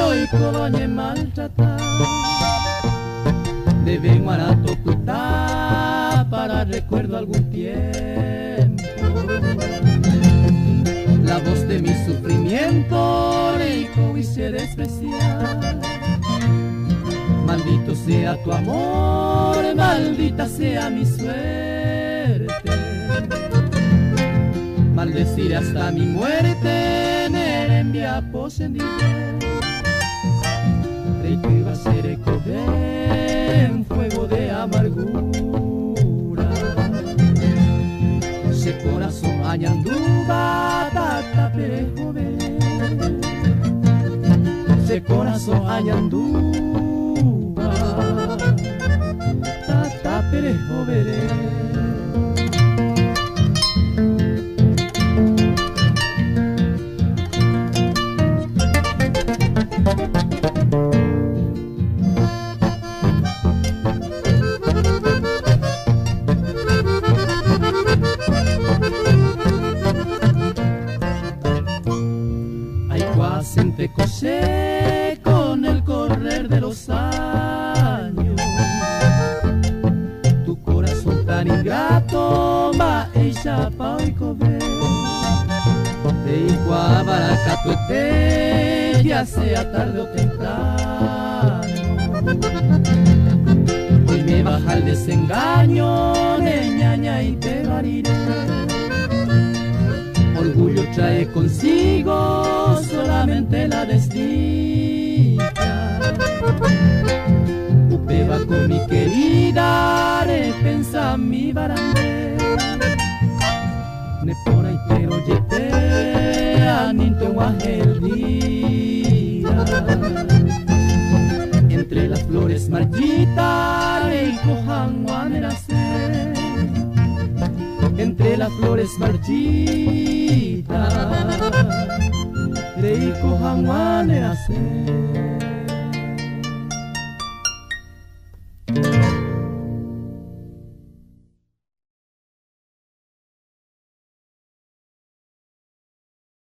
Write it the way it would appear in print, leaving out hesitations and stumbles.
hoy colonia maltratada. De Benguarato Cutá para recuerdo algún tiempo. La voz de mi sufrimiento rico hice despreciar. Maldito sea tu amor, maldita sea mi suerte. Maldeciré hasta mi muerte, Nerembia posendide. Creí que iba a ser en fuego de amargura. Se corazón añanduba, tata perejo veré. Se corazón añanduba, tata perejo veré. Te cosé con el correr de los años. Tu corazón tan ingrato ma ella pa hoy cobre. De igual baracatuete, ya sea tarde o temprano. Hoy me baja el desengaño, ñaña y te variré. Orgullo trae consigo solamente la desdicha. Upeba con mi querida, repensa mi barande. Ne pone y pero yete, aninto el día. Entre las flores marchitas, y cojan guanerase. Entre las flores marchitas, Reiko Hanguane hace.